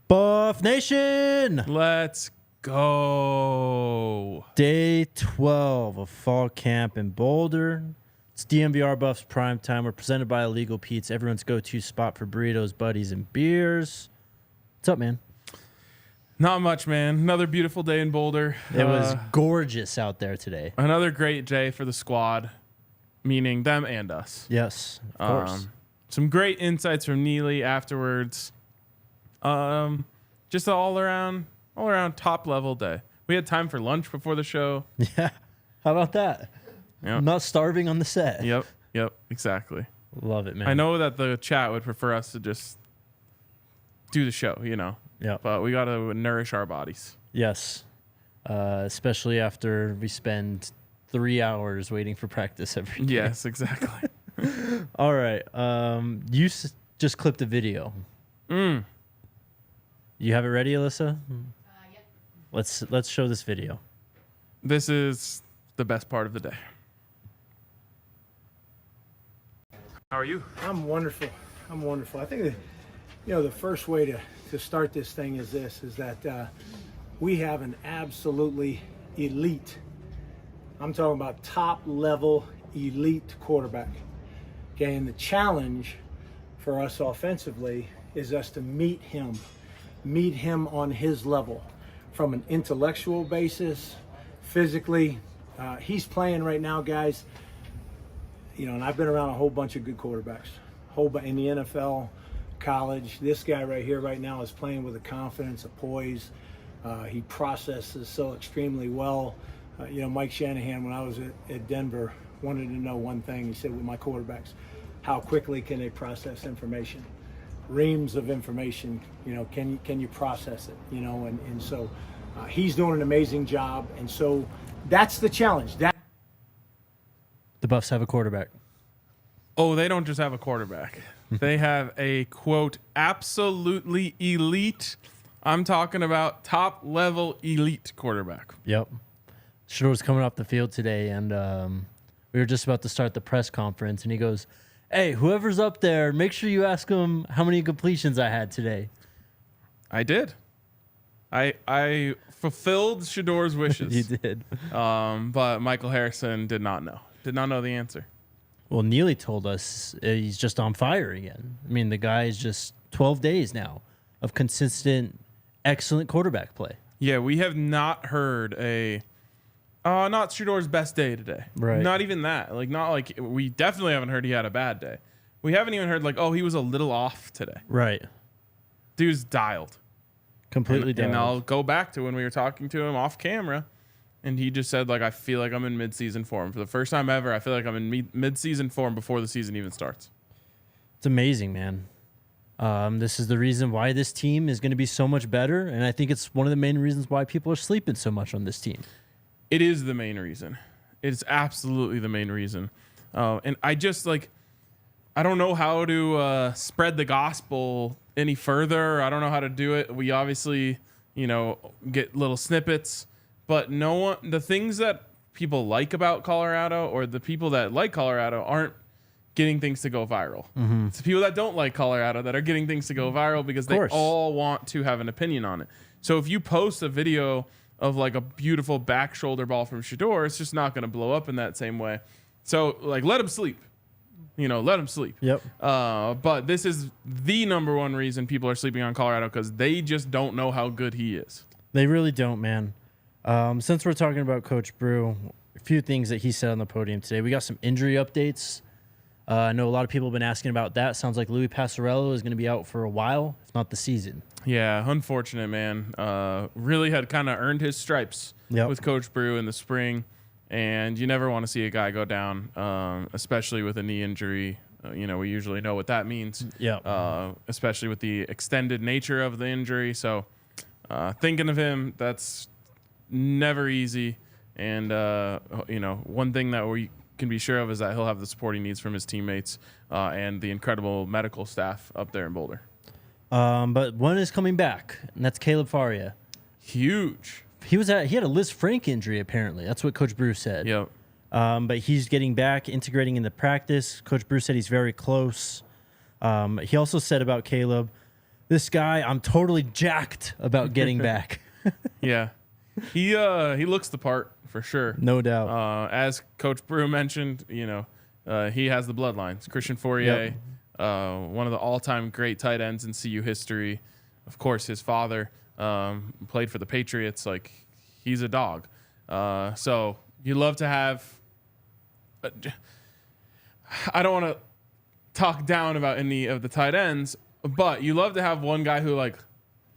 Buff Nation! Let's go. Day 12 of fall camp in Boulder. It's DNVR Buffs Prime Time. We're presented by Illegal Pete's, everyone's go-to spot for burritos, buddies, and beers. What's up, man? Not much, man. Another beautiful day in Boulder. It was gorgeous out there today. Another great day for the squad, meaning them and us. Yes, of course. Some great insights from Neely afterwards. Just an all around top level day. We had time for lunch before the show. Yeah. How about that? Yep. I'm not starving on the set. Yep, exactly. Love it, man. I know that the chat would prefer us to just do the show, Yeah. but we got to nourish our bodies. Yes. Especially after we spend 3 hours waiting for practice every day. Yes, exactly. All right. You just clipped a video. You have it ready, Alyssa? Yep. Let's show this video. This is the best part of the day. How are you? I'm wonderful. I think that, the first way to start this thing is that we have an absolutely elite, I'm talking about top level elite quarterback. Okay, and the challenge for us offensively is us to meet him on his level from an intellectual basis, physically. He's playing right now, guys. And I've been around a whole bunch of good quarterbacks, in the NFL, college. This guy right here right now is playing with a confidence, a poise. He processes so extremely well. Mike Shanahan, when I was at Denver, wanted to know one thing. He said, with my quarterbacks, how quickly can they process information? Reams of information, can you process it? And so he's doing an amazing job. And so that's the challenge. The Buffs have a quarterback. Oh, they don't just have a quarterback. They have a, quote, absolutely elite, I'm talking about top level elite quarterback. Yep. Shedeur was coming off the field today, and we were just about to start the press conference, and he goes, "Hey, whoever's up there, make sure you ask him how many completions I had today." I did. I fulfilled Shedeur's wishes. You did. But Michael Harrison did not know the answer. Well, Neely told us he's just on fire again. I mean, the guy is just 12 days now of consistent, excellent quarterback play. Yeah, we have not heard not Shedeur's best day today. Right. Not even that. We definitely haven't heard he had a bad day. We haven't even heard he was a little off today. Right. Dude's dialed. Completely dialed. And I'll go back to when we were talking to him off camera, and he just said, I feel like I'm in mid-season form. For the first time ever, I feel like I'm in mid-season form before the season even starts. It's amazing, man. This is the reason why this team is going to be so much better, and I think it's one of the main reasons why people are sleeping so much on this team. It is the main reason. It's absolutely the main reason. And I just, I don't know how to spread the gospel any further. I don't know how to do it. We obviously, get little snippets. But the things that people like about Colorado, or the people that like Colorado, aren't getting things to go viral. Mm-hmm. It's the people that don't like Colorado that are getting things to go viral because they all want to have an opinion on it. So if you post a video of a beautiful back shoulder ball from Shedeur, it's just not going to blow up in that same way. So let him sleep. Let him sleep. Yep. But this is the number one reason people are sleeping on Colorado, because they just don't know how good he is. They really don't, man. Since we're talking about Coach Brew, a few things that he said on the podium today. We got some injury updates. I know a lot of people have been asking about that. Sounds like Louis Passarello is going to be out for a while, if not the season. Yeah, unfortunate, man. Really had kind of earned his stripes with Coach Brew in the spring, and you never want to see a guy go down, especially with a knee injury. We usually know what that means, especially with the extended nature of the injury. So thinking of him, that's never easy. And, one thing that we can be sure of is that he'll have the support he needs from his teammates and the incredible medical staff up there in Boulder. But one is coming back, and that's Caleb Faria. Huge. He had a Liz Frank injury, apparently. That's what Coach Brew said. Yep. But he's getting back, integrating into practice. Coach Brew said he's very close. He also said about Caleb, this guy, I'm totally jacked about getting back. Yeah. He looks the part for sure. No doubt. As Coach Brew mentioned, he has the bloodlines. Christian Fourier, one of the all-time great tight ends in CU history. Of course, his father played for the Patriots. Like, he's a dog. So you love to have. I don't want to talk down about any of the tight ends, but you love to have one guy who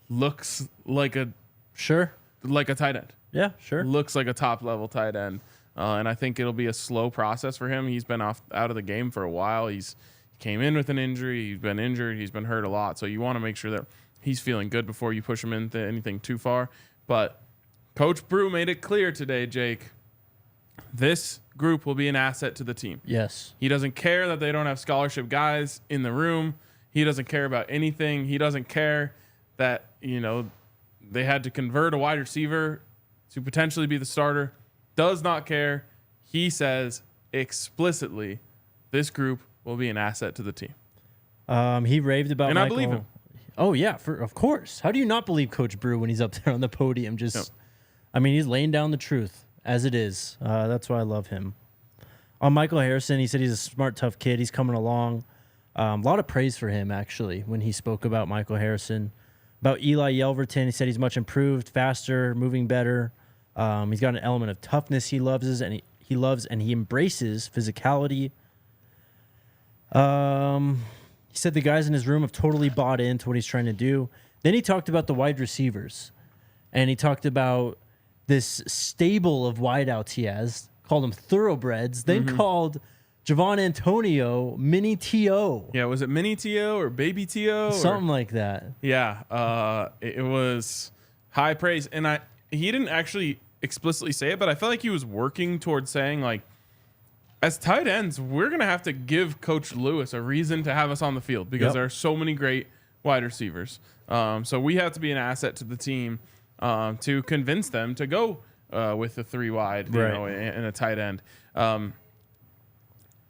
looks like a tight end. Yeah, sure. Looks like a top level tight end. And I think it'll be a slow process for him. He's been out of the game for a while. He came in with an injury. He's been injured. He's been hurt a lot. So you want to make sure that he's feeling good before you push him into anything too far. But Coach Brew made it clear today, Jake, this group will be an asset to the team. Yes. He doesn't care that they don't have scholarship guys in the room. He doesn't care about anything. He doesn't care that, they had to convert a wide receiver to potentially be the starter. Does not care. He says explicitly, this group will be an asset to the team. He raved about and Michael. I believe him. Oh, yeah, of course. How do you not believe Coach Brew when he's up there on the podium? He's laying down the truth as it is. That's why I love him. On Michael Harrison, he said he's a smart, tough kid. He's coming along. A lot of praise for him, actually, when he spoke about Michael Harrison. About Eli Yelverton, he said he's much improved, faster, moving better. He's got an element of toughness he loves, and he embraces physicality. He said the guys in his room have totally bought into what he's trying to do. Then he talked about the wide receivers, and he talked about this stable of wideouts he has, called them thoroughbreds, then called Javon Antonio Mini T.O. Yeah, was it Mini T.O. or Baby T.O.? Something like that. Yeah, it was high praise. And he didn't actually explicitly say it, but I felt like he was working towards saying, as tight ends, we're going to have to give Coach Lewis a reason to have us on the field because there are so many great wide receivers. So we have to be an asset to the team to convince them to go with the 3 wide, and a tight end.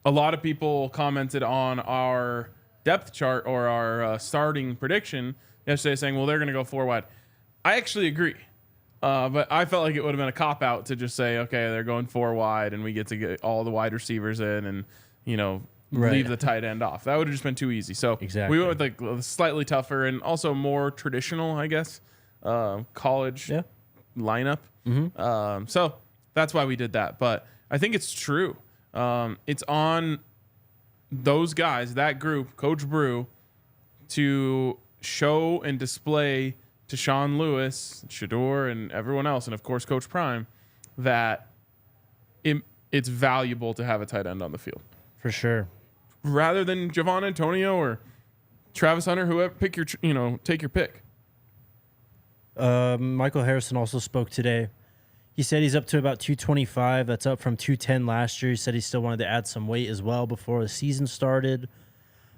A lot of people commented on our depth chart or our starting prediction yesterday saying, well, they're going to go 4 wide. I actually agree. But I felt like it would have been a cop-out to just say, okay, they're going 4 wide and we get to get all the wide receivers in and, leave the tight end off. That would have just been too easy. So we went with a slightly tougher and also more traditional, I guess, college lineup. Mm-hmm. So that's why we did that. But I think it's true. It's on those guys, that group, Coach Brew, to show and display to Sean Lewis, Shedeur, and everyone else, and of course Coach Prime, that it's valuable to have a tight end on the field. For sure. Rather than Javon Antonio or Travis Hunter, whoever, take your pick. Michael Harrison also spoke today. He said he's up to about 225. That's up from 210 last year. He said he still wanted to add some weight as well before the season started.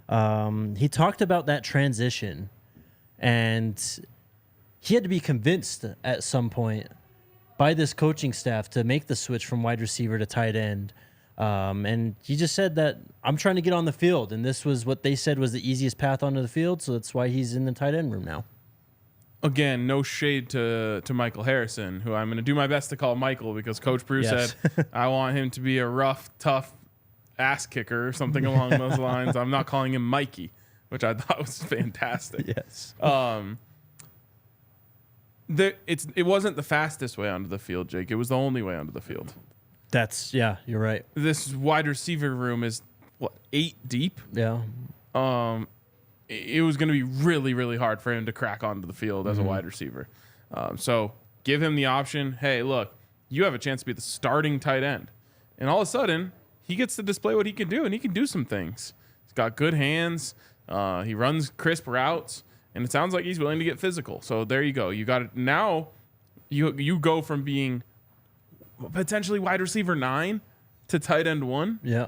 He talked about that transition, and he had to be convinced at some point by this coaching staff to make the switch from wide receiver to tight end. And he just said that I'm trying to get on the field, and this was what they said was the easiest path onto the field, so that's why he's in the tight end room now. Again, no shade to Michael Harrison, who I'm going to do my best to call Michael because Coach Brew said I want him to be a rough, tough ass kicker or something along those lines. I'm not calling him Mikey, which I thought was fantastic. Yes. It wasn't the fastest way onto the field, Jake. It was the only way onto the field. You're right. This wide receiver room is, 8 deep? Yeah. It was going to be really, really hard for him to crack onto the field as a wide receiver. So give him the option. Hey, look, you have a chance to be the starting tight end. And all of a sudden, he gets to display what he can do, and he can do some things. He's got good hands. He runs crisp routes, and it sounds like he's willing to get physical. So there you go. You you go from being potentially wide receiver 9 to tight end 1. Yeah.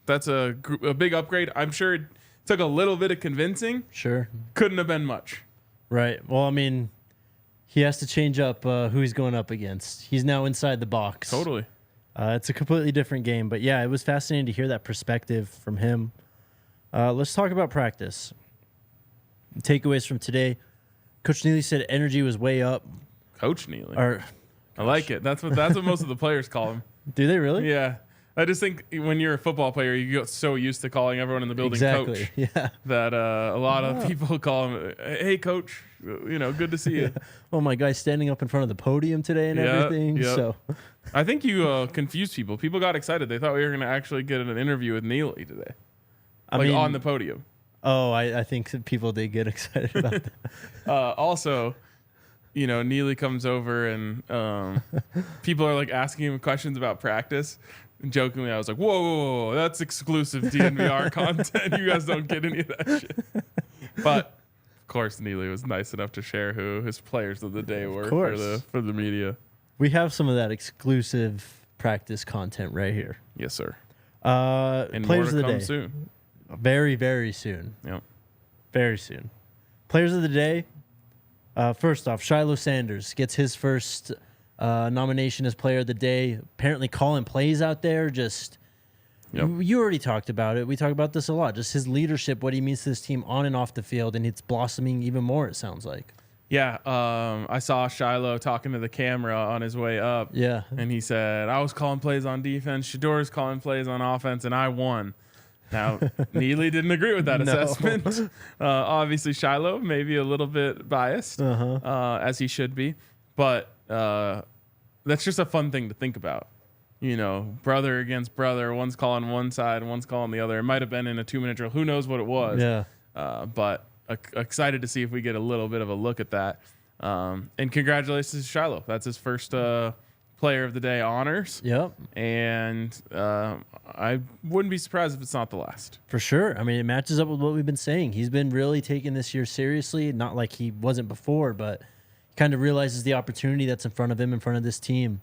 That's a big upgrade. I'm sure it took a little bit of convincing. Sure. Couldn't have been much. Right. Well, I mean, he has to change up who he's going up against. He's now inside the box. Totally. It's a completely different game. But, yeah, it was fascinating to hear that perspective from him. Let's talk about practice. Takeaways from today. Coach Neely said energy was way up. Coach Neely. Or, I like it. That's what most of the players call him. do they really? Yeah. I just think when you're a football player, you get so used to calling everyone in the building Exactly. coach Yeah. that a lot of people call him, hey, coach, good to see you. Oh, my guy's standing up in front of the podium today and everything. Yep. So, I think you confused people. People got excited. They thought we were going to actually get an interview with Neely today. I mean, on the podium. Oh, I think that people did get excited about that. Also, Neely comes over and people are like asking him questions about practice. And jokingly, I was like, whoa, that's exclusive DNVR content. You guys don't get any of that shit. But, of course, Neely was nice enough to share who his players of the day were for the media. We have some of that exclusive practice content right here. Yes, sir. And players of the day. Soon. Very, very soon. Yep. Very soon. Players of the day. First off, Shilo Sanders gets his first nomination as player of the day. Apparently calling plays out there. Just you already talked about it. We talk about this a lot. Just his leadership, what he means to this team on and off the field, and it's blossoming even more, it sounds like. Yeah, I saw Shilo talking to the camera on his way up. Yeah. And he said, I was calling plays on defense, Shedeur's calling plays on offense, and I won. Now, Neely didn't agree with that assessment. Obviously, Shilo may be a little bit biased, as he should be. But that's just a fun thing to think about. Brother against brother. One's calling one side, one's calling the other. It might have been in a 2-minute drill. Who knows what it was? Yeah. But excited to see if we get a little bit of a look at that. And congratulations to Shilo. That's his first player of the day honors. Yep. And I wouldn't be surprised if it's not the last. For sure. I mean, it matches up with what we've been saying. He's been really taking this year seriously. Not like he wasn't before, but he kind of realizes the opportunity that's in front of him, in front of this team.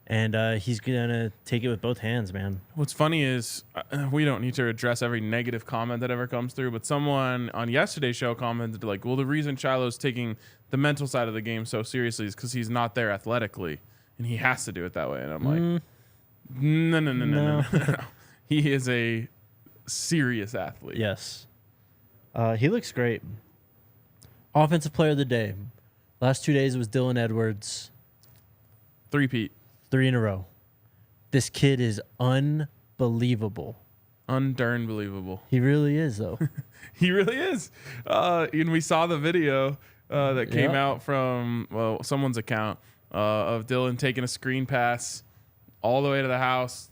And he's going to take it with both hands, man. What's funny is we don't need to address every negative comment that ever comes through, but someone on yesterday's show commented like, well, the reason Shilo's taking the mental side of the game so seriously is because he's not there athletically, and he has to do it that way. And I'm like, no. He is a serious athlete. Yes. He looks great. Offensive player of the day. Last 2 days was Dylan Edwards. 3-peat. 3 in a row. This kid is unbelievable. Undarn believable. He really is, though. He really is. And we saw the video that came out from someone's account of Dylan taking a screen pass all the way to the house,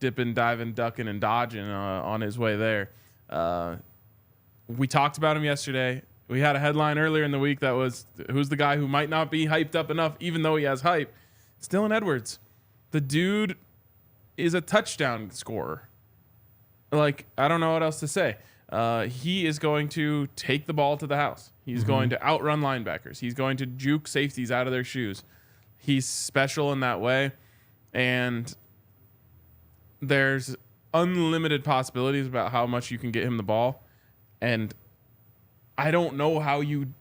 dipping, diving, ducking, and dodging on his way there. We talked about him yesterday. We had a headline earlier in the week that was, who's the guy who might not be hyped up enough, even though he has hype? It's Dylan Edwards. The dude is a touchdown scorer. Like, I don't know what else to say. He is going to take the ball to the house. He's going to outrun linebackers. He's going to juke safeties out of their shoes. He's special in that way. And there's unlimited possibilities about how much you can get him the ball. And I don't know how you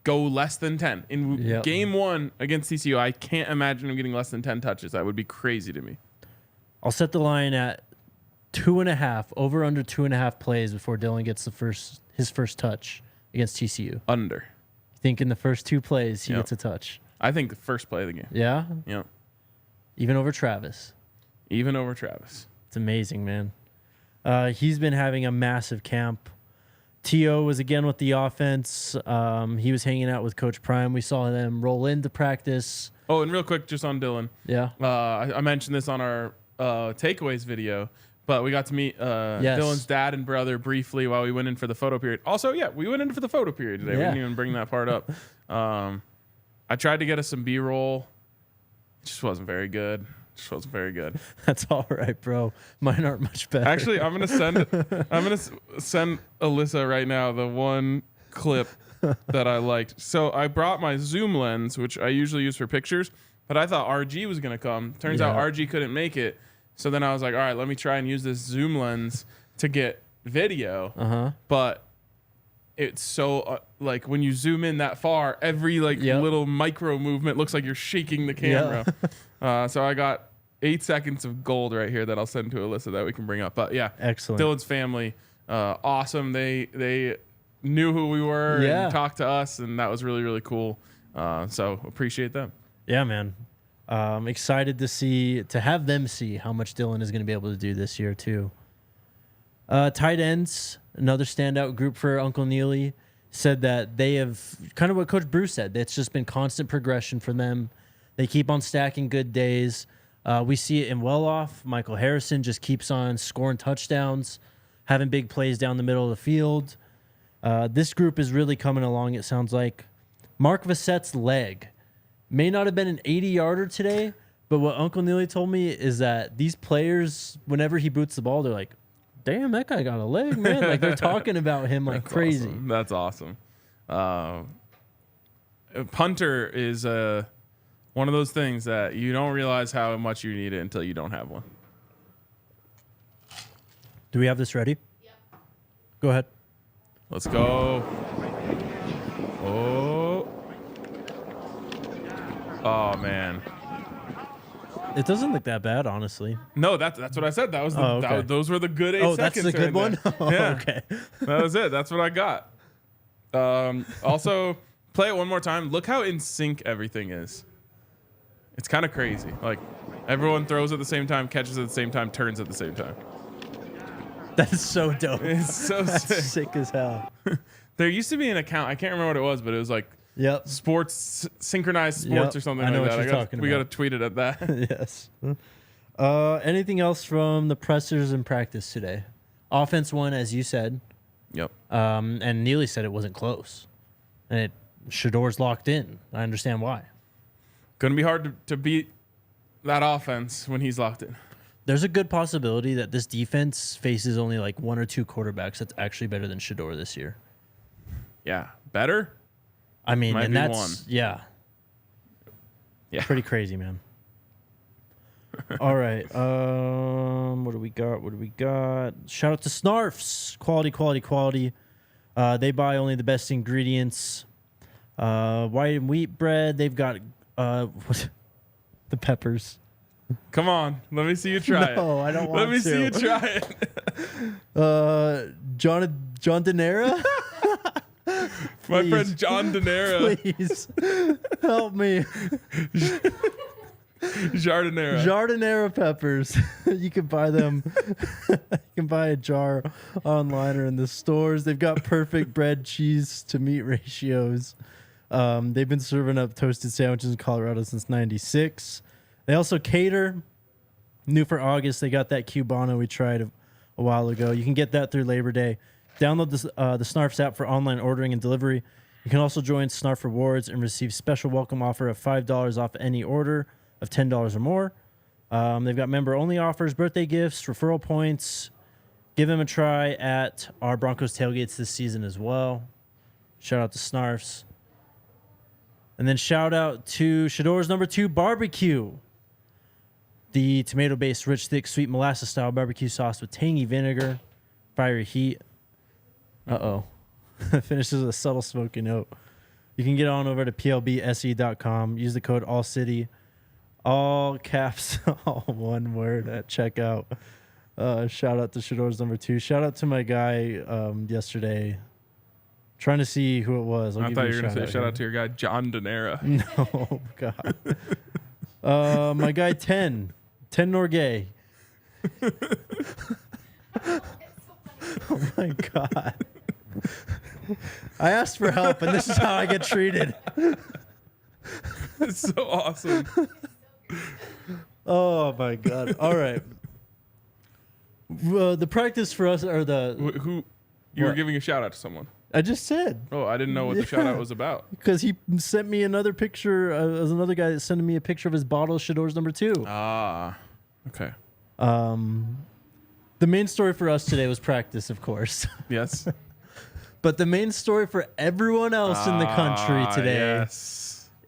go less than 10. In game 1 against TCU, I can't imagine him getting less than 10 touches. That would be crazy to me. I'll set the line at 2.5, over under 2.5 plays before Dylan gets his first touch against TCU. Under. You think in the first 2 plays he gets a touch? I think the first play of the game. Yeah? Yeah. Even over Travis. Even over Travis. It's amazing, man. He's been having a massive camp. T.O. was again with the offense. He was hanging out with Coach Prime. We saw them roll into practice. Oh, and real quick, just on Dylan. Yeah. I mentioned this on our takeaways video, but we got to meet Dylan's dad and brother briefly while we went in for the photo period. Also, we went in for the photo period today. We didn't even bring that part up. I tried to get us some B-roll. It just wasn't very good. That's all right, bro. Mine aren't much better. Actually, I'm gonna send Alyssa right now the one clip that I liked. So I brought my zoom lens, which I usually use for pictures, but I thought RG was going to come. Turns out RG couldn't make it. So then I was like, all right, let me try and use this zoom lens to get video. But it's so like when you zoom in that far, every little micro movement looks like you're shaking the camera. So I got 8 seconds of gold right here that I'll send to Alyssa that we can bring up. But yeah, excellent. Dylan's family, awesome. They knew who we were and talked to us, and that was really, really cool. So appreciate them. Yeah, man. Excited to have them see how much Dylan is going to be able to do this year too. Tight ends, another standout group for Uncle Neely, said that they have kind of what Coach Brew said. It's just been constant progression for them. They keep on stacking good days. We see it in Well-Off. Michael Harrison just keeps on scoring touchdowns, having big plays down the middle of the field. This group is really coming along, it sounds like. Mark Vassette's leg may not have been an 80-yarder today, but what Uncle Neely told me is that these players, whenever he boots the ball, they're like, damn, that guy got a leg, man. Like, they're talking about him like crazy. Awesome. That's awesome. Punter is one of those things that you don't realize how much you need it until you don't have one. Do we have this ready? Yep. Go ahead. Let's go. Oh man. It doesn't look that bad, honestly. No, that's what I said. That was those were the good 8 seconds. That's the good one? Okay. That was it. That's what I got. Also, play it one more time. Look how in sync everything is. It's kind of crazy. Like, everyone throws at the same time, catches at the same time, turns at the same time. That is so dope. It's so sick as hell. There used to be an account. I can't remember what it was, but it was like sports, synchronized sports or something I know like what that. You're talking we got to tweet it at that. Yes. Anything else from the pressers in practice today? Offense won, as you said. Yep. And Neely said it wasn't close. And Shedeur's locked in. I understand why. Going to be hard to beat that offense when he's locked in. There's a good possibility that this defense faces only like 1 or 2 quarterbacks that's actually better than Shedeur this year. Yeah. Better? I mean, Might and be that's one. Yeah. Pretty crazy, man. All right. What do we got? Shout out to Snarfs. Quality. They buy only the best ingredients. White and wheat bread. They've got the peppers. Come on. Let me see you try it. No, I don't want to. Let me see you try it. John Denera? My friend John Denera. Please help me. Jardinera peppers. You can buy them. You can buy a jar online or in the stores. They've got perfect bread, cheese to meat ratios. They've been serving up toasted sandwiches in Colorado since '96. They also cater. New for August, they got that Cubano we tried a while ago. You can get that through Labor Day. Download the Snarfs app for online ordering and delivery. You can also join Snarf Rewards and receive special welcome offer of $5 off any order of $10 or more. They've got member-only offers, birthday gifts, referral points. Give them a try at our Broncos tailgates this season as well. Shout out to Snarfs. And then shout out to Shedeur's number 2 barbecue. The tomato-based, rich, thick, sweet molasses-style barbecue sauce with tangy vinegar, fiery heat. Finishes with a subtle smoky note. You can get on over to plbse.com. Use the code ALLCITY. All caps, all one word at checkout. Shout out to Shedeur's number 2. Shout out to my guy yesterday. Trying to see who it was. I thought you were going to say shout out to your guy, John Denera. No, God. My guy, 10 Norgay. Oh, my God. I asked for help, and this is how I get treated. It's so awesome. Oh, my God. All right. The practice for us are the... Who? You were giving a shout out to someone. I just said. Oh, I didn't know what the shout out was about. Because he sent me another picture. As another guy that sent me a picture of his bottle of Shedeur's number 2. Ah, okay. The main story for us today was practice, of course. Yes. But the main story for everyone else in the country today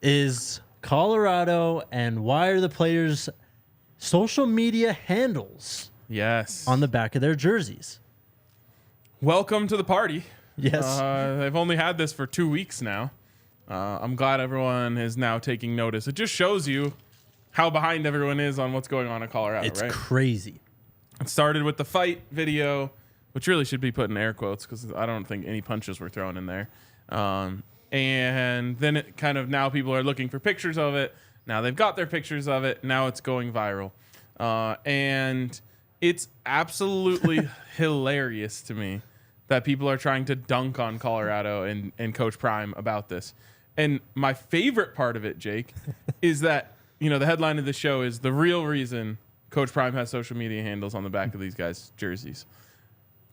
is Colorado and why are the players' social media handles on the back of their jerseys. Welcome to the party. Yes. They've only had this for 2 weeks now. I'm glad everyone is now taking notice. It just shows you how behind everyone is on what's going on in Colorado, it's right? crazy. It started with the fight video, which really should be put in air quotes because I don't think any punches were thrown in there. And then it kind of now people are looking for pictures of it. Now they've got their pictures of it. Now it's going viral. And it's absolutely hilarious to me that people are trying to dunk on Colorado and Coach Prime about this. And my favorite part of it, Jake, is that, the headline of the show is the real reason Coach Prime has social media handles on the back of these guys' jerseys.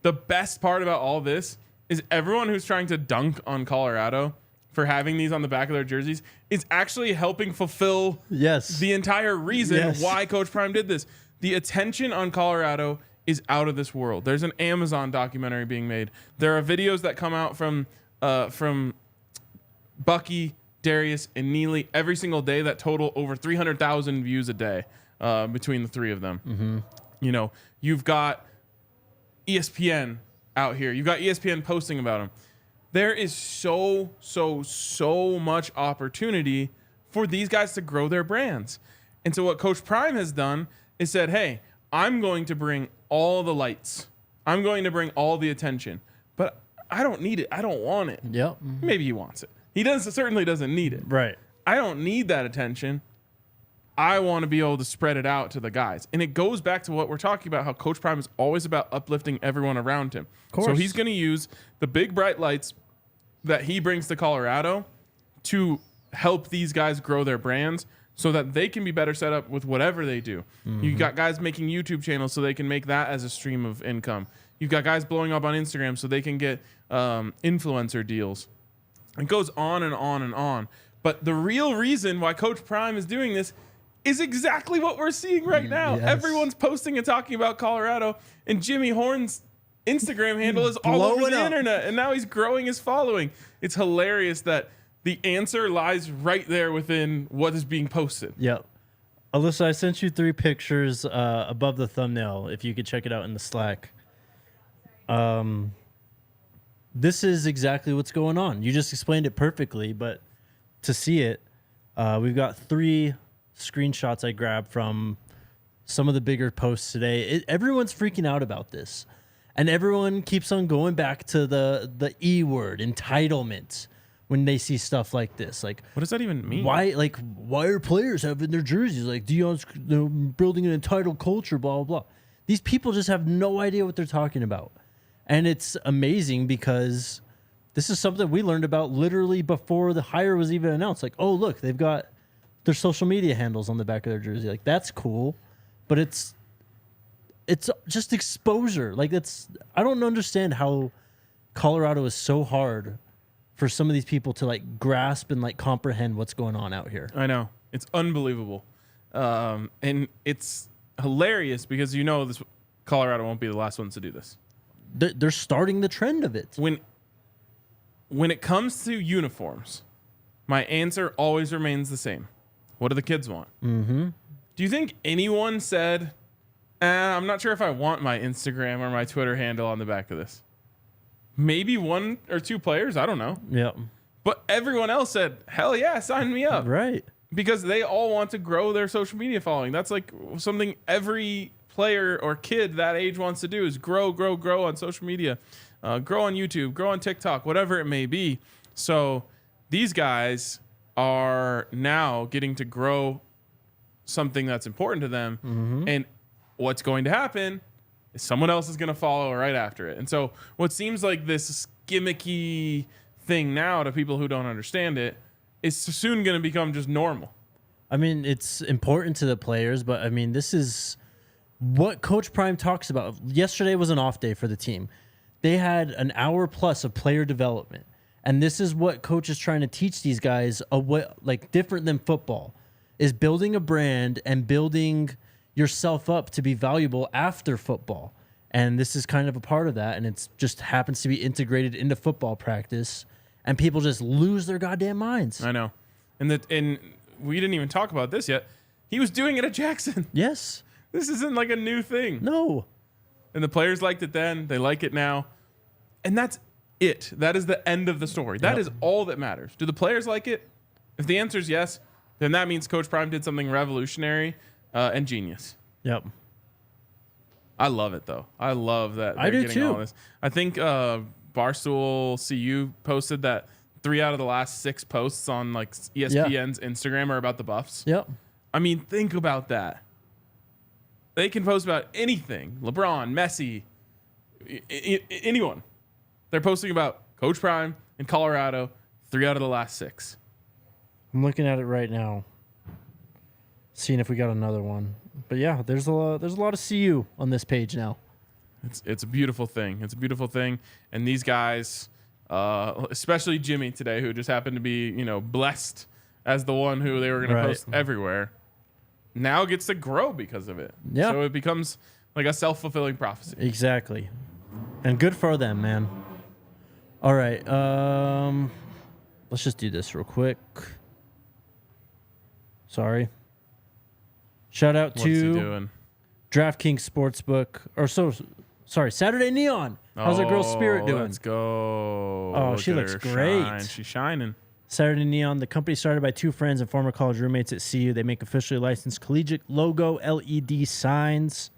The best part about all this is everyone who's trying to dunk on Colorado for having these on the back of their jerseys is actually helping fulfill the entire reason why Coach Prime did this. The attention on Colorado is out of this world. There's an Amazon documentary being made. There are videos that come out from Bucky, Darius, and Neely every single day that total over 300,000 views a day between the three of them. Mm-hmm. You've got ESPN out here. You've got ESPN posting about them. There is so much opportunity for these guys to grow their brands. And so what Coach Prime has done is said, hey, I'm going to bring all the lights. I'm going to bring all the attention. But I don't need it. I don't want it. Yep. Maybe he wants it. He certainly doesn't need it. Right. I don't need that attention. I want to be able to spread it out to the guys. And it goes back to what we're talking about, how Coach Prime is always about uplifting everyone around him. So he's going to use the big bright lights that he brings to Colorado to help these guys grow their brands so that they can be better set up with whatever they do. Mm-hmm. You got guys making YouTube channels so they can make that as a stream of income. You've got guys blowing up on Instagram so they can get influencer deals. It goes on and on and on. But the real reason why Coach Prime is doing this is exactly what we're seeing right now. Yes. Everyone's posting and talking about Colorado, and Jimmy Horn's Instagram handle is all over the internet, and now he's growing his following. It's hilarious that the answer lies right there within what is being posted. Yep. Alyssa, I sent you 3 pictures above the thumbnail, if you could check it out in the Slack. This is exactly what's going on. You just explained it perfectly, but to see it, we've got 3 screenshots I grabbed from some of the bigger posts today. Everyone's freaking out about this, and everyone keeps on going back to the E word, entitlement, when they see stuff like this. Like, what does that even mean? Why are players having their jerseys like Deion's building an entitled culture, blah, blah, blah. These people just have no idea what they're talking about. And it's amazing because this is something we learned about literally before the hire was even announced. Like, oh, look, they've got their social media handles on the back of their jersey. Like, that's cool. But it's just exposure. Like, I don't understand how Colorado is so hard for some of these people to like grasp and like comprehend what's going on out here. I know. It's unbelievable. And it's hilarious because this Colorado won't be the last ones to do this. They're starting the trend of it. When it comes to uniforms, my answer always remains the same. What do the kids want? Mm-hmm. Do you think anyone said, I'm not sure if I want my Instagram or my Twitter handle on the back of this? Maybe 1 or 2 players. I don't know. Yeah. But everyone else said, hell yeah, sign me up. Right. Because they all want to grow their social media following. That's like something every player or kid that age wants to do is grow on social media, grow on YouTube, grow on TikTok, whatever it may be. So these guys are now getting to grow something that's important to them. Mm-hmm. And what's going to happen is someone else is going to follow right after it. And so what seems like this gimmicky thing now to people who don't understand it is soon going to become just normal. I mean, it's important to the players, but I mean, this is what Coach Prime talks about. Yesterday was an off day for the team. They had an hour plus of player development. And this is what Coach is trying to teach these guys, like different than football, is building a brand and building yourself up to be valuable after football. And this is kind of a part of that, and it's just happens to be integrated into football practice, and people just lose their goddamn minds. I know. And we didn't even talk about this yet. He was doing it at Jackson. Yes. This isn't like a new thing. No. And the players liked it then. They like it now. And that's it. That is the end of the story. That is all that matters. Do the players like it? If the answer is yes, then that means Coach Prime did something revolutionary and genius. Yep. I love it, though. I love that. I do, too. All this. I think Barstool CU posted that 3 out of the last 6 posts on like ESPN's Instagram are about the Buffs. Yep. I mean, think about that. They can post about anything. LeBron, Messi, anyone. They're posting about Coach Prime in Colorado 3 out of the last 6. I'm looking at it right now, seeing if we got another one. But yeah, there's a lot of CU on this page now. It's a beautiful thing. It's a beautiful thing. And these guys, especially Jimmy today, who just happened to be, blessed as the one who they were going to post everywhere, now gets to grow because of it. Yeah. So it becomes like a self-fulfilling prophecy. Exactly. And good for them, man. All right. Let's just do this real quick. Sorry. Shout out What's he to doing? DraftKings Sportsbook. Sorry, Saturday Neon. How's our girl Spirit doing? Let's go. Oh, Look she at looks her great. shine. She's shining. Saturday Neon, the company started by 2 friends and former college roommates at CU. They make officially licensed collegiate logo LED signs.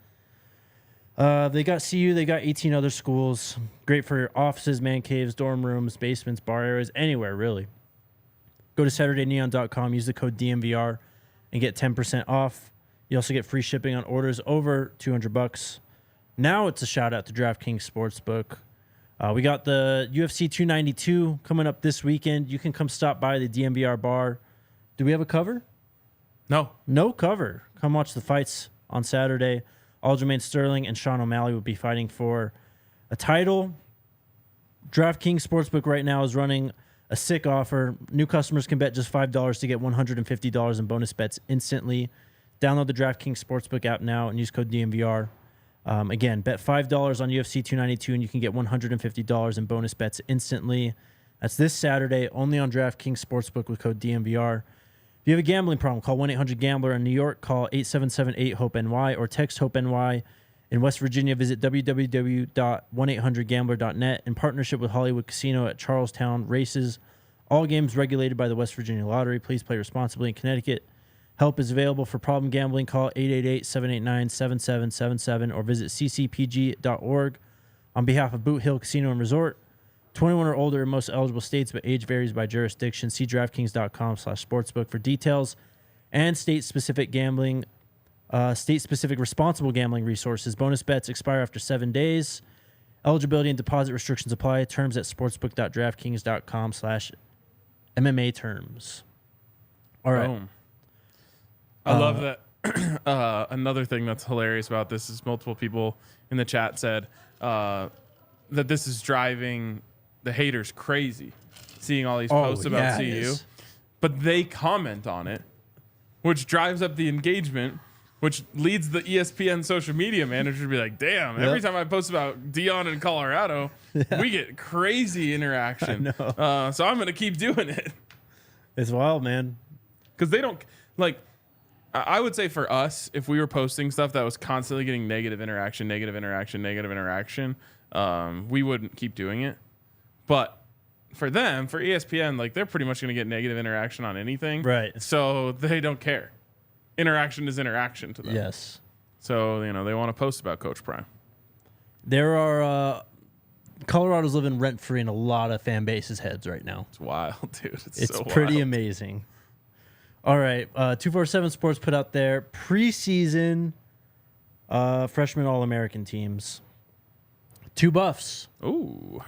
They got CU. They got 18 other schools. Great for offices, man caves, dorm rooms, basements, bar areas, anywhere, really. Go to SaturdayNeon.com, use the code DNVR, and get 10% off. You also get free shipping on orders over $200. Now it's a shout out to DraftKings Sportsbook. We got the UFC 292 coming up this weekend. You can come stop by the DNVR bar. Do we have a cover? No. No cover. Come watch the fights on Saturday. Aljamain Sterling and Sean O'Malley will be fighting for a title. DraftKings Sportsbook right now is running a sick offer. New customers can bet just $5 to get $150 in bonus bets instantly. Download the DraftKings Sportsbook app now and use code DNVR. Again, bet $5 on UFC 292 and you can get $150 in bonus bets instantly. That's this Saturday, only on DraftKings Sportsbook with code DNVR. If you have a gambling problem, call 1-800-GAMBLER. In New York, call 877-8-HOPE-NY or text HOPE-NY. In West Virginia, visit www.1800gambler.net in partnership with Hollywood Casino at Charlestown Races. All games regulated by the West Virginia Lottery. Please play responsibly in Connecticut. Help is available for problem gambling. Call 888-789-7777 or visit ccpg.org. On behalf of Boot Hill Casino and Resort, 21 or older in most eligible states, but age varies by jurisdiction. See DraftKings.com/sportsbook for details and state-specific responsible gambling resources. Bonus bets expire after 7 days. Eligibility and deposit restrictions apply. Terms at sportsbook.draftkings.com/MMA terms. All right. Boom. I love that. Another thing that's hilarious about this is multiple people in the chat said that this is driving the haters crazy, seeing all these posts about CU. But they comment on it, which drives up the engagement, which leads the ESPN social media manager to be like, damn, every time I post about Deion in Colorado, we get crazy interaction. So I'm going to keep doing it. It's wild, man. Because they don't, like, I would say for us, if we were posting stuff that was constantly getting negative interaction, we wouldn't keep doing it. But for them, for ESPN, like, they're pretty much going to get negative interaction on anything. Right. So they don't care. Interaction is interaction to them. Yes. So, they want to post about Coach Prime. There are Colorado's living rent-free in a lot of fan bases' heads right now. It's wild, dude. It's so pretty wild. amazing. All right. 247 Sports put out their preseason freshman All-American teams. 2 Buffs. Ooh.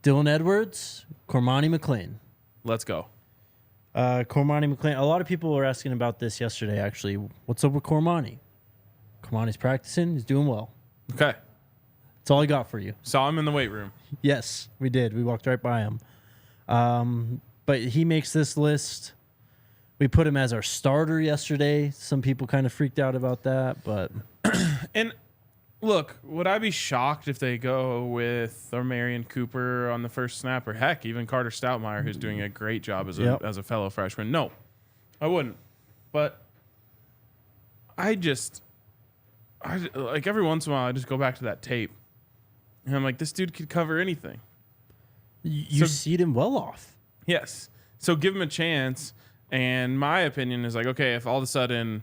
Dylan Edwards, Cormani McLean. Let's go. Cormani McLean. A lot of people were asking about this yesterday, actually. What's up with Cormani? Cormani's practicing. He's doing well. Okay. That's all I got for you. Saw him in the weight room. Yes, we did. We walked right by him. But he makes this list. We put him as our starter yesterday. Some people kind of freaked out about that, but And Look, would I be shocked if they go with Marion Cooper on the first snap, or heck, even Carter Stoutmeyer, who's doing a great job as a fellow freshman? No, I wouldn't. But I like every once in a while, I just go back to that tape, and I'm like, this dude could cover anything. You seed him well off. Yes. So give him a chance. And my opinion is like, okay, if all of a sudden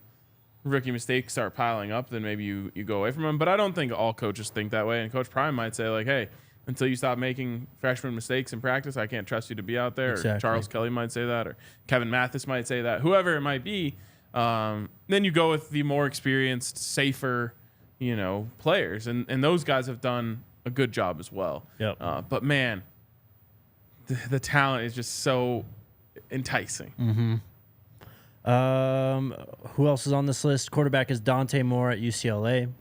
rookie mistakes start piling up, then maybe you go away from him. But I don't think all coaches think that way. And Coach Prime might say like, hey, until you stop making freshman mistakes in practice, I can't trust you to be out there. Exactly. Or Charles Kelly might say that, or Kevin Mathis might say that, whoever it might be. Then you go with the more experienced, safer, players. And those guys have done a good job as well. Yep. But man, the talent is just so enticing. Mm-hmm. Who else is on this list? Quarterback is Dante Moore at UCLA.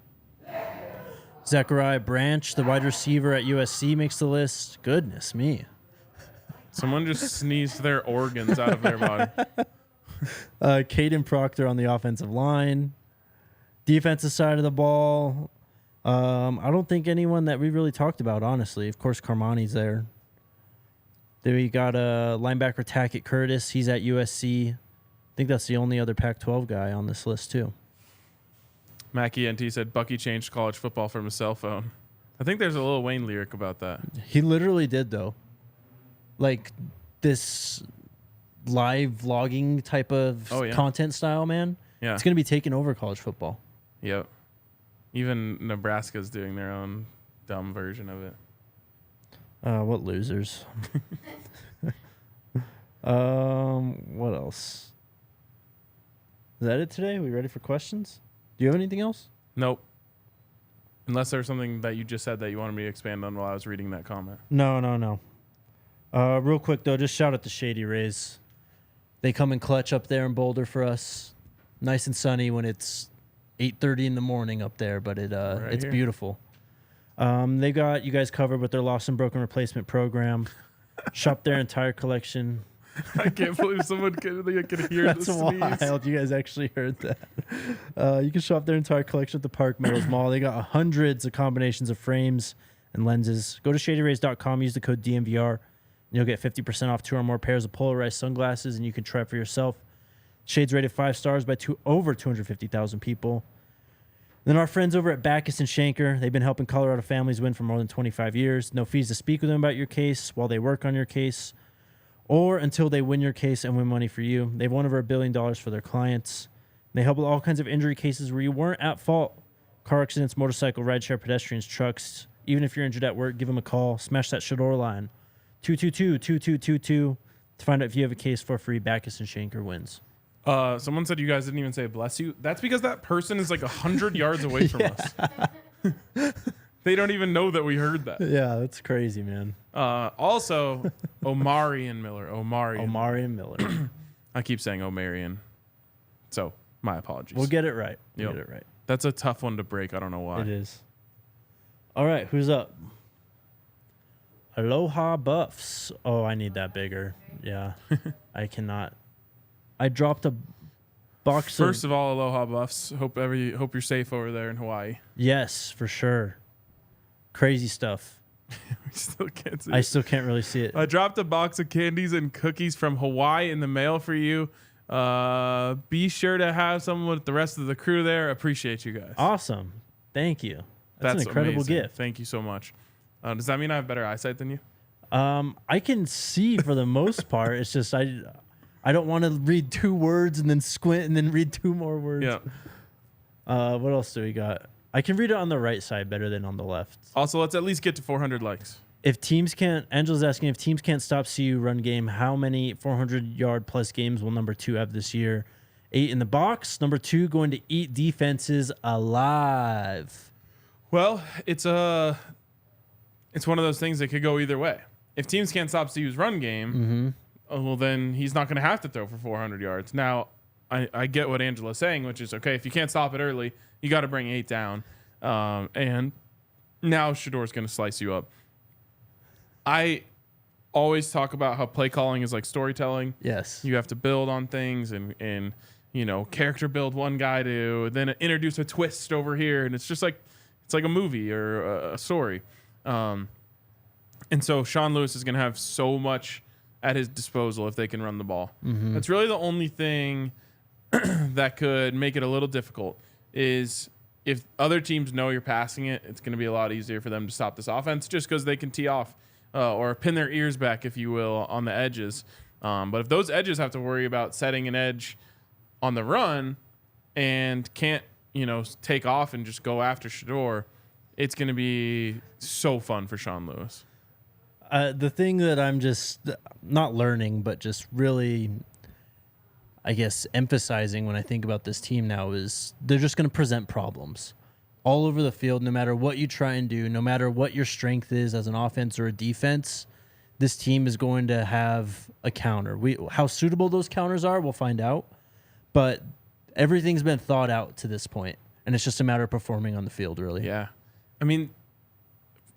Zachariah Branch, the wide receiver at USC, makes the list. Goodness me. Someone just sneezed their organs out of their body. Caden Proctor on the offensive line. Defensive side of the ball. I don't think anyone that we really talked about, honestly. Of course, Cormani's there. Then we got linebacker Tackett Curtis. He's at USC. I think that's the only other Pac-12 guy on this list, too. Mackie NT said Bucky changed college football from a cell phone. I think there's a Lil Wayne lyric about that. He literally did, though. Like, this live vlogging type of content style, man. Yeah. It's going to be taking over college football. Yep. Even Nebraska's doing their own dumb version of it. What losers. What else? Is that it today? We ready for questions? Do you have anything else? Nope. Unless there's something that you just said that you wanted me to expand on while I was reading that comment. No. Real quick, though, just shout out to Shady Rays. They come in clutch up there in Boulder for us. Nice and sunny when it's 8:30 in the morning up there, but it's beautiful. They got you guys covered with their lost and broken replacement program. Shop their entire collection. I can't believe someone could hear That's the sneeze. wild. You guys actually heard that. You can shop their entire collection at the Park Meadows Mall. They got hundreds of combinations of frames and lenses. Go to shadyrays.com. Use the code DNVR. And you'll get 50% off 2 or more pairs of polarized sunglasses, and you can try it for yourself. Shades rated 5 stars by over 250,000 people. Then our friends over at Backus and Shanker, they've been helping Colorado families win for more than 25 years. No fees to speak with them about your case while they work on your case or until they win your case and win money for you. They've won over $1 billion for their clients. They help with all kinds of injury cases where you weren't at fault. Car accidents, motorcycle, rideshare, pedestrians, trucks. Even if you're injured at work, give them a call. Smash that Shedeur line. 222-2222 to find out if you have a case for free. Backus and Shanker wins. Someone said you guys didn't even say bless you. That's because that person is like 100 yards away from us. They don't even know that we heard that. Yeah, that's crazy, man. Also, Omari and Miller. Omari and Miller. I keep saying Omarion. So, my apologies. We'll get it right. Yep. Get it right. That's a tough one to break. I don't know why. It is. All right, who's up? Aloha Buffs. Oh, I need that bigger. Yeah. I cannot. I dropped a box First of all, Aloha Buffs. Hope you're safe over there in Hawaii. Yes, for sure. Crazy stuff. We still can't see I it. still can't really see it. I dropped a box of candies and cookies from Hawaii in the mail for you. Be sure to have some with the rest of the crew there. Appreciate you guys. Awesome. Thank you. That's an incredible amazing. gift. Thank you so much. Does that mean I have better eyesight than you? I can see for the most part. It's just I don't want to read 2 words and then squint and then read 2 more words. Yeah. What else do we got? I can read it on the right side better than on the left. Also, let's at least get to 400 likes. Angela's asking if teams can't stop CU run game, how many 400-yard plus games will number 2 have this year? 8 in the box. Number 2 going to eat defenses alive. Well, it's one of those things that could go either way. If teams can't stop CU's run game, well, then he's not going to have to throw for 400 yards. Now, I get what Angela's saying, which is, okay, if you can't stop it early, you got to bring 8 down. And now Shedeur's going to slice you up. I always talk about how play calling is like storytelling. Yes. You have to build on things and character build one guy to then introduce a twist over here. And it's It's like a movie or a story. And so Sean Lewis is going to have so much at his disposal if they can run the ball. That's really the only thing that could make it a little difficult is if other teams know you're passing it, it's going to be a lot easier for them to stop this offense just because they can tee off or pin their ears back, if you will, on the edges. But if those edges have to worry about setting an edge on the run and can't, take off and just go after Shedeur, it's going to be so fun for Sean Lewis. The thing that I'm just not learning, but just really, I guess, emphasizing when I think about this team now is they're just going to present problems all over the field, no matter what you try and do, no matter what your strength is as an offense or a defense. This team is going to have a counter. How suitable those counters are, we'll find out. But everything's been thought out to this point, and it's just a matter of performing on the field, really. Yeah. I mean,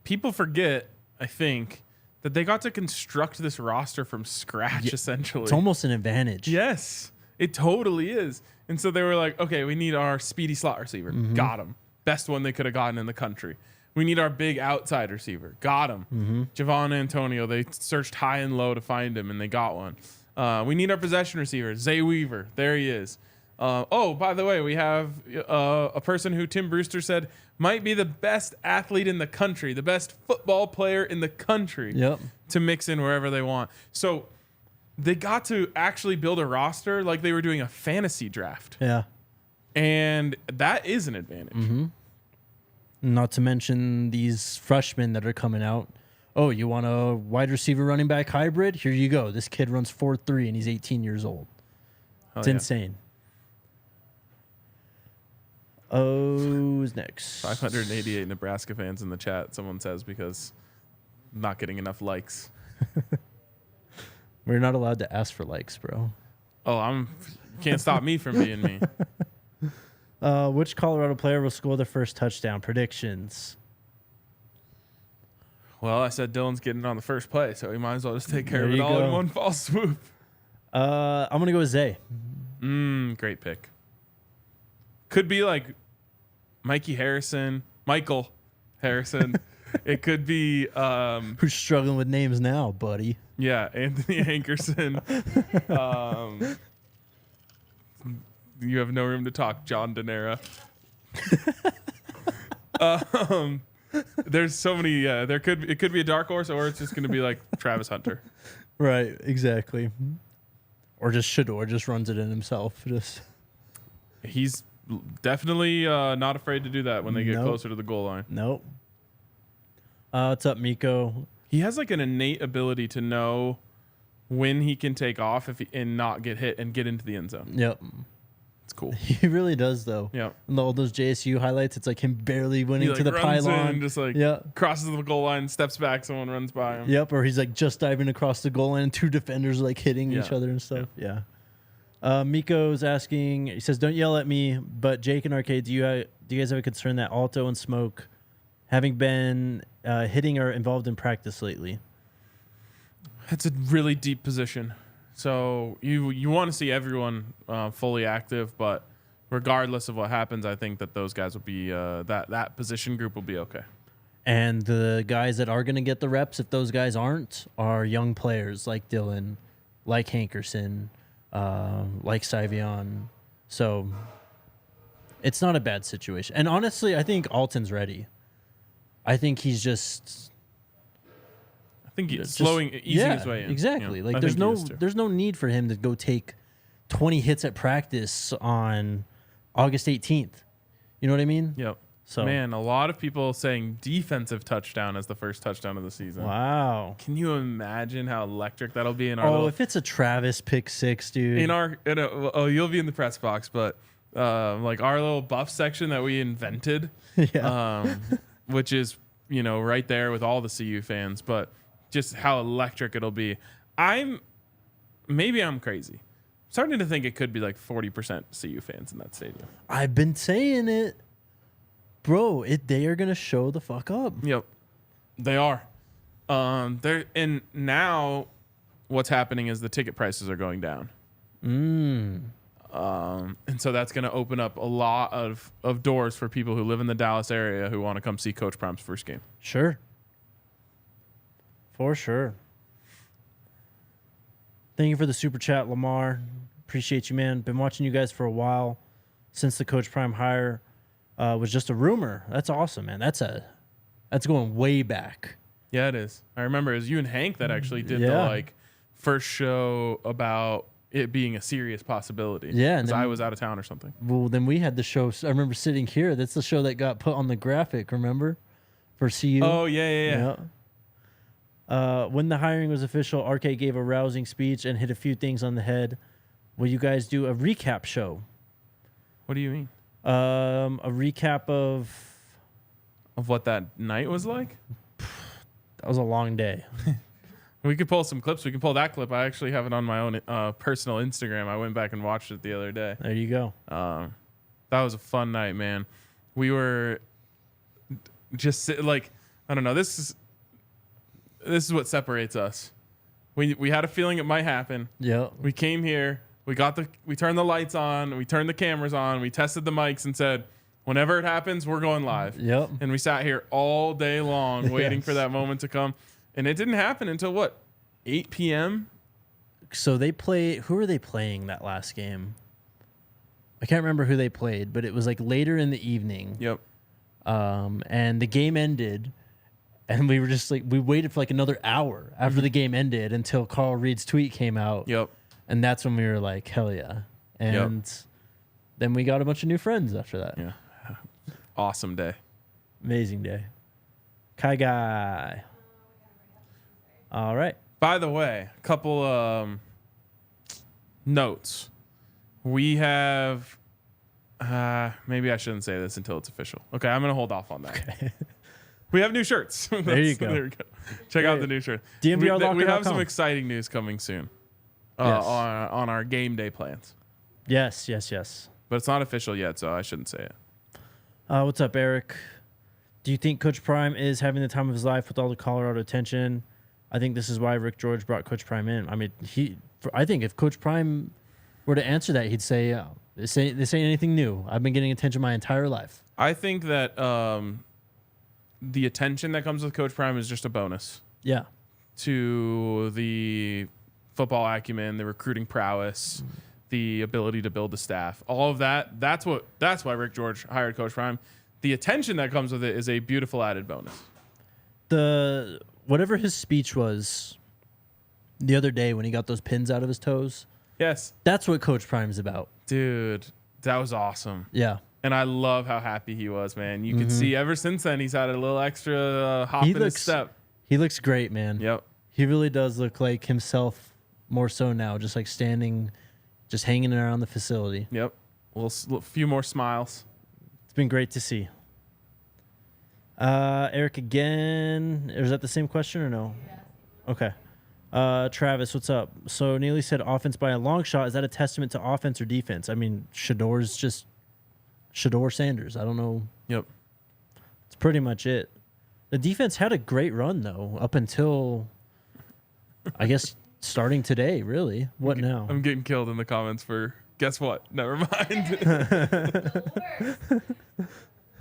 people forget, I think, that they got to construct this roster from scratch, essentially. It's almost an advantage. Yes, it totally is. And so they were like, okay, we need our speedy slot receiver. Got him. Best one they could have gotten in the country. We need our big outside receiver. Got him. Javon Antonio, they searched high and low to find him, and they got one. We need our possession receiver, Zay Weaver. There he is. By the way, we have a person who Tim Brewster said might be the best athlete in the country, the best football player in the country to mix in wherever they want. So they got to actually build a roster like they were doing a fantasy draft. Yeah. And that is an advantage. Not to mention these freshmen that are coming out. Oh, you want a wide receiver running back hybrid? Here you go. This kid runs 4.3 and he's 18 years old. It's insane. Who's next? 588 Nebraska fans in the chat, someone says, because I'm not getting enough likes. We're not allowed to ask for likes, bro. Oh, can't stop me from being me. Which Colorado player will score the first touchdown? Predictions. Well, I said Dylan's getting on the first play, so he might as well just take care of it all in one fall swoop. I'm going to go with Zay. Great pick. Could be like Michael Harrison. It could be... who's struggling with names now, buddy? Yeah, Anthony Hankerson. You have no room to talk, John Denera. There's so many. It could be a dark horse, or it's just going to be like Travis Hunter. Right, exactly. Or just Shedeur just runs it in himself. He's definitely not afraid to do that when they get closer to the goal line. Nope. What's up, Miko? He has like an innate ability to know when he can take off and not get hit and get into the end zone. Yep. It's cool. He really does, though. Yeah. And all those JSU highlights, it's like him barely winning to the pylon. In, just like crosses the goal line, steps back, someone runs by him. Yep. Or he's like just diving across the goal line, and two defenders are like hitting each other and stuff. Yeah. Miko's asking, he says, "Don't yell at me, but Jake and Arcade, do you guys have a concern that Alto and Smoke, having been hitting or involved in practice lately?" It's a really deep position. So you want to see everyone fully active, but regardless of what happens, I think that those guys will be that position group will be okay. And the guys that are going to get the reps, if those guys aren't, are young players like Dylan, like Hankerson, like Syvion. So it's not a bad situation. And honestly, I think Alton's ready. I think he's just... easing his way in. Exactly. Like there's no need for him to go take 20 hits at practice on August 18th. You know what I mean? Yep. So man, a lot of people saying defensive touchdown as the first touchdown of the season. Wow. Can you imagine how electric that'll be in our if it's a Travis pick six, dude. You'll be in the press box, but like our little buff section that we invented. Which is, right there with all the CU fans, but just how electric it'll be. I'm crazy. I'm starting to think it could be like 40% CU fans in that stadium. I've been saying it. Bro, they are going to show the fuck up. Yep. They are. And now what's happening is the ticket prices are going down. And so that's going to open up a lot of doors for people who live in the Dallas area who want to come see Coach Prime's first game. Sure. For sure. Thank you for the super chat, Lamar. Appreciate you, man. Been watching you guys for a while since the Coach Prime hire was just a rumor. That's awesome, man. That's going way back. Yeah, it is. I remember it was you and Hank that actually did the Yeah. first show about it being a serious possibility. Yeah, and because then- I was out of town or something. Well, then we had the show. I remember sitting here. That's the show that got put on the graphic, remember? For CU. Oh, yeah. When the hiring was official, RK gave a rousing speech and hit a few things on the head. Will you guys do a recap show? What do you mean? A recap of... Of what that night was like? That was a long day. We could pull some clips. We can pull that clip. I actually have it on my own personal Instagram. I went back and watched it the other day. There you go. That was a fun night, man. We were just I don't know. This is what separates us. We had a feeling it might happen. Yeah. We came here. We turned the lights on. We turned the cameras on. We tested the mics and said, whenever it happens, we're going live. Yep. And we sat here all day long waiting for that moment to come. And it didn't happen until what? 8 p.m.? So who are they playing that last game? I can't remember who they played, but it was like later in the evening. Yep. And the game ended, and we were just like, we waited for like another hour after the game ended until Carl Reed's tweet came out. Yep. And that's when we were like, hell yeah. And then we got a bunch of new friends after that. Yeah. Awesome day. Amazing day. Kai Guy. All right. By the way, a couple notes. We have maybe I shouldn't say this until it's official. Okay, I'm going to hold off on that. Okay. We have new shirts. There you go. There we go. Check out the new shirt. DNVR we have some exciting news coming soon Yes. on our game day plans. Yes. But it's not official yet, so I shouldn't say it. What's up, Eric? Do you think Coach Prime is having the time of his life with all the Colorado attention? I think this is why Rick George brought Coach Prime in. I mean, I think if Coach Prime were to answer that, he'd say, this ain't anything new. I've been getting attention my entire life. I think that the attention that comes with Coach Prime is just a bonus Yeah. to the football acumen, the recruiting prowess, the ability to build the staff. All of that, that's why Rick George hired Coach Prime. The attention that comes with it is a beautiful added bonus. Whatever his speech was the other day when he got those pins out of his toes, Yes. that's what Coach Prime's about. Dude, that was awesome. Yeah. And I love how happy he was, man. You could see ever since then he's had a little extra hop in his step. He looks great, man. Yep. He really does look like himself more so now, just like standing, just hanging around the facility. Yep. A few more smiles. It's been great to see. Eric again. Is that the same question or no? Yes. Okay. Travis, what's up? So Neely said offense by a long shot. Is that a testament to offense or defense? I mean, Shedeur's just Shedeur Sanders. I don't know. Yep. That's pretty much it. The defense had a great run, though, up until, I guess, starting today, really. What now? I'm getting killed in the comments for guess what? Never mind.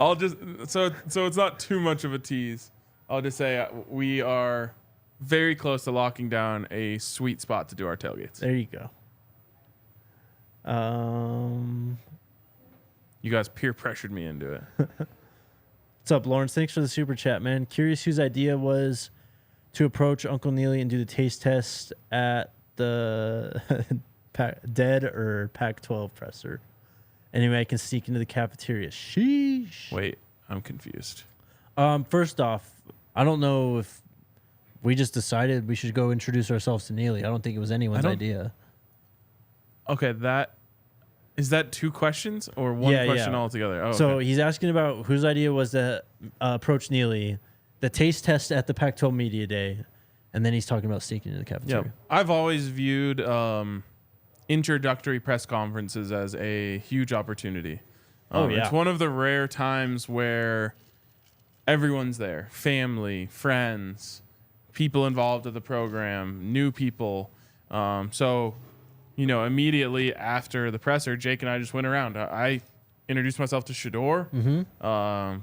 I'll just so it's not too much of a tease. I'll just say we are very close to locking down a sweet spot to do our tailgates. There you go. You guys peer pressured me into it. What's up, Lawrence? Thanks for the super chat, man. Curious whose idea was to approach Uncle Neely and do the taste test at the dead or Pac-12 presser. Anyway, I can sneak into the cafeteria. Sheesh. Wait, I'm confused. First off, I don't know if we just decided we should go introduce ourselves to Neely. I don't think it was anyone's idea. Okay, is that two questions or one question altogether? Oh, so okay. he's asking about whose idea was to approach Neely, the taste test at the Pac-12 Media Day, and then he's talking about sneaking into the cafeteria. Yep. I've always viewed introductory press conferences as a huge opportunity. It's one of the rare times where everyone's there, family, friends, people involved with the program, new people. So immediately after the presser, Jake and I just went around. I introduced myself to Shedeur,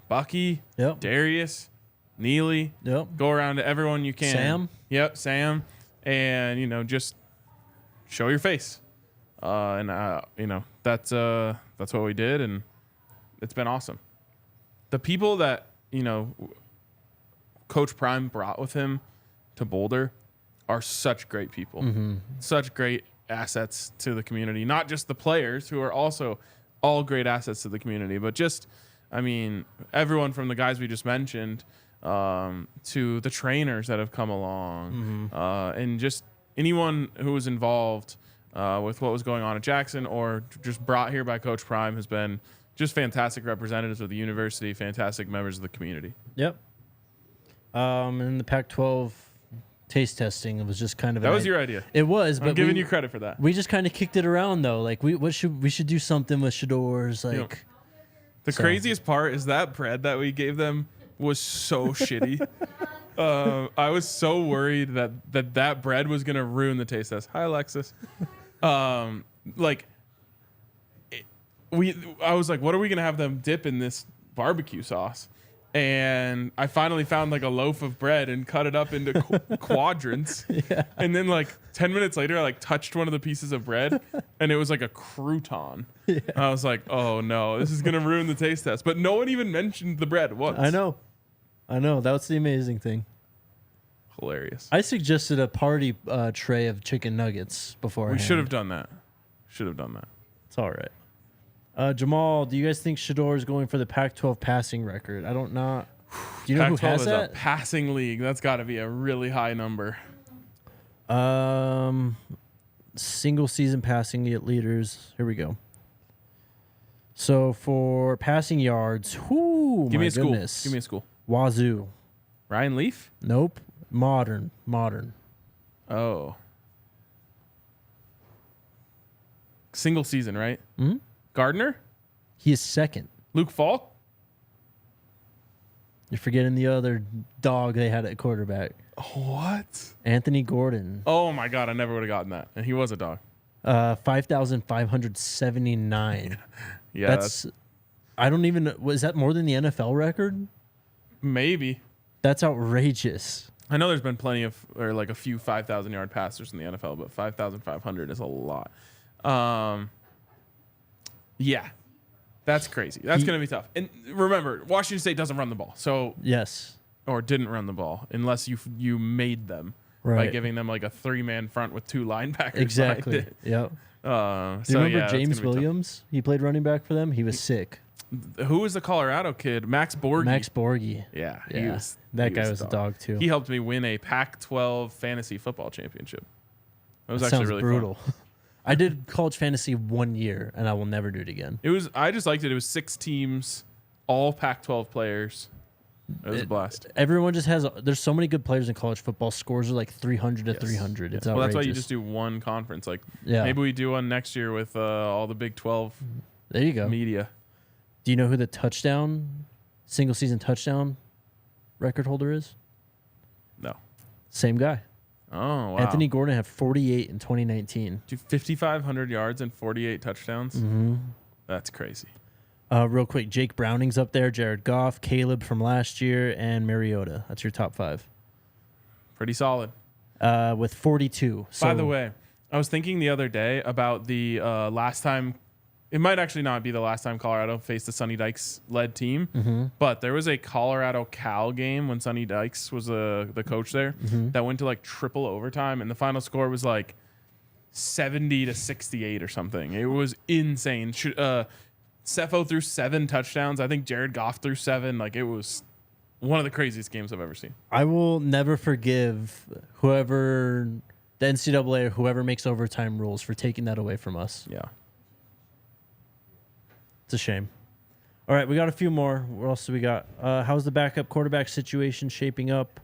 Bucky, Darius, Neely. Go around to everyone you can. Sam. Yep, Sam. And, just show your face. That's what we did, and it's been awesome. The people that, Coach Prime brought with him to Boulder are such great people, such great assets to the community. Not just the players, who are also all great assets to the community, but just, everyone from the guys we just mentioned to the trainers that have come along, and just anyone who was involved with what was going on at Jackson or just brought here by Coach Prime has been just fantastic representatives of the university, fantastic members of the community. Yep. And the Pac-12 taste testing, it was just kind of that was your idea. It was, but I'm giving you credit for that. We just kind of kicked it around though. Like we should do something with Shedeur's like. The craziest part is that bread that we gave them was so shitty. I was so worried that bread was gonna ruin the taste test. Hi, Alexis. I was like, what are we gonna have them dip in this barbecue sauce? And I finally found like a loaf of bread and cut it up into quadrants. Yeah. And then 10 minutes later, I touched one of the pieces of bread and it was like a crouton. Yeah. I was like, oh no, this is going to ruin the taste test. But no one even mentioned the bread once. I know. That's the amazing thing. Hilarious. I suggested a party tray of chicken nuggets beforehand. We should have done that. It's all right. Jamal, do you guys think Shedeur is going for the Pac-12 passing record? I don't know. Do you know who Pac-12 has is that? a passing league. That's got to be a really high number. Single season passing leaders. Here we go. So for passing yards, Give me a goodness. school. Give me a school. Wazoo. Ryan Leaf? Nope. Modern. Oh. Single season, right? Mm-hmm. Gardner? He is second. Luke Falk? You're forgetting the other dog they had at quarterback. What? Anthony Gordon. Oh my God, I never would have gotten that. And he was a dog. 5,579. Yeah. That's I don't even know. Was that more than the NFL record? Maybe. That's outrageous. I know there's been plenty of, or a few 5,000-yard passers in the NFL, but 5,500 is a lot. Yeah, that's crazy. That's going to be tough. And remember, Washington State doesn't run the ball. So yes, or didn't run the ball unless you made them by giving them a 3-man front with 2 linebackers. Exactly. Yep. Do you remember James Williams? He played running back for them. He was sick. Who was the Colorado kid? Max Borghi. Yeah. That guy was a dog too. He helped me win a Pac-12 fantasy football championship. It was that actually sounds really brutal. fun. I did college fantasy 1 year, and I will never do it again. I just liked it. It was 6 teams, all Pac-12 players. It was a blast. Everyone just has. There's so many good players in college football. Scores are 300 to 300. It's outrageous. Well, that's why you just do one conference. Maybe we do one next year with all the Big 12. There you go. Media. Do you know who the single season touchdown record holder is? No. Same guy. Oh, wow. Anthony Gordon had 48 in 2019. 5,500 yards and 48 touchdowns. Mm-hmm. That's crazy. Real quick, Jake Browning's up there, Jared Goff, Caleb from last year, and Mariota. That's your top 5. Pretty solid. With 42. By the way, I was thinking the other day about the last time. It might actually not be the last time Colorado faced a Sonny Dykes-led team, but there was a Colorado-Cal game when Sonny Dykes was the coach there that went to triple overtime, and the final score was 70 to 68 or something. It was insane. Cepho threw 7 touchdowns. I think Jared Goff threw 7. It was one of the craziest games I've ever seen. I will never forgive whoever, the NCAA or whoever makes overtime rules for taking that away from us. Yeah. It's a shame. All right, we got a few more. What else do we got? How's the backup quarterback situation shaping up?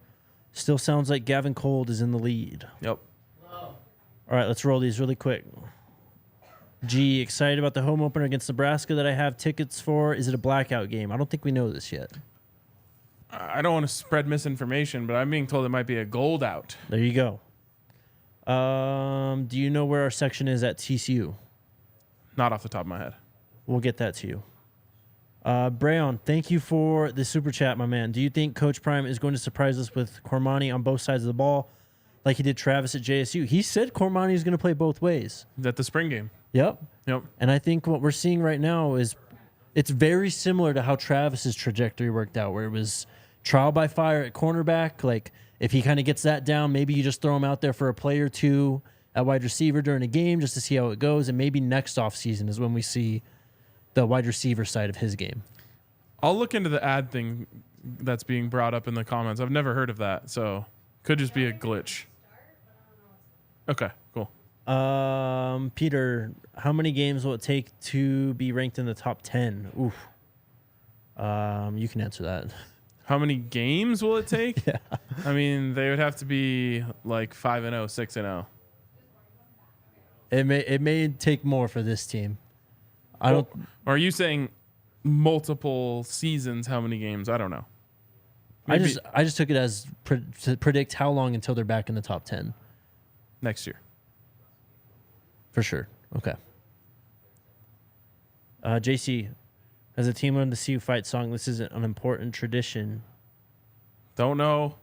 Still sounds like Gavin Cold is in the lead. Yep. All right, let's roll these really quick. G, excited about the home opener against Nebraska that I have tickets for. Is it a blackout game? I don't think we know this yet. I don't want to spread misinformation, but I'm being told it might be a gold out. There you go. Do you know where our section is at TCU? Not off the top of my head. We'll get that to you. Brayon, thank you for the super chat, my man. Do you think Coach Prime is going to surprise us with Cormani on both sides of the ball like he did Travis at JSU? He said Cormani is going to play both ways. Is that the spring game? Yep. Yep. And I think what we're seeing right now is it's very similar to how Travis's trajectory worked out, where it was trial by fire at cornerback. Like, if he kind of gets that down, maybe you just throw him out there for a play or two at wide receiver during a game just to see how it goes. And maybe next offseason is when we see the wide receiver side of his game. I'll look into the ad thing that's being brought up in the comments. I've never heard of that, so could just be a glitch. Okay, cool. Peter, how many games will it take to be ranked in the top 10? Oof. You can answer that. How many games will it take? Yeah. I mean, they would have to be like 5-0, 6-0. It may take more for this team. Or are you saying multiple seasons? How many games? I don't know. Maybe I just took it as to predict how long until they're back in the top 10. next year. For sure. Okay. JC, as a team learned the See You Fight song, this is an important tradition. Don't know.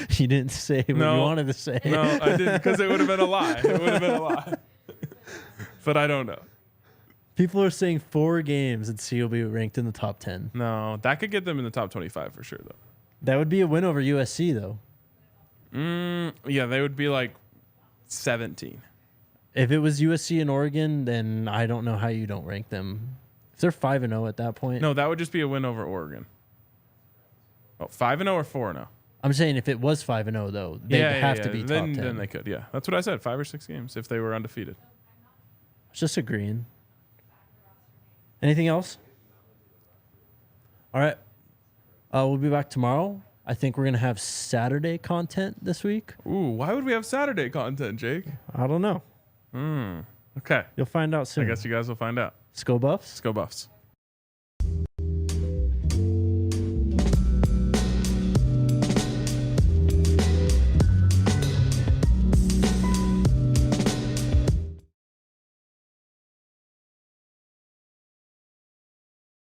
You didn't say what you wanted to say. No, I didn't, because it would have been a lie. But I don't know. People are saying 4 games and C will be ranked in the top 10. No, that could get them in the top 25 for sure, though. That would be a win over USC, though. Yeah, they would be like 17. If it was USC and Oregon, then I don't know how you don't rank them. If they're 5-0 at that point. No, that would just be a win over Oregon. Oh, 5-0 or 4-0? I'm saying if it was 5-0, though, they'd have to be top 10. Then they could, yeah. That's what I said, 5 or 6 games if they were undefeated. Just agreeing. Anything else? All right. We'll be back tomorrow. I think we're going to have Saturday content this week. Ooh, why would we have Saturday content, Jake? I don't know. Okay. You'll find out soon. I guess you guys will find out. Let's go Buffs. Let's go Buffs.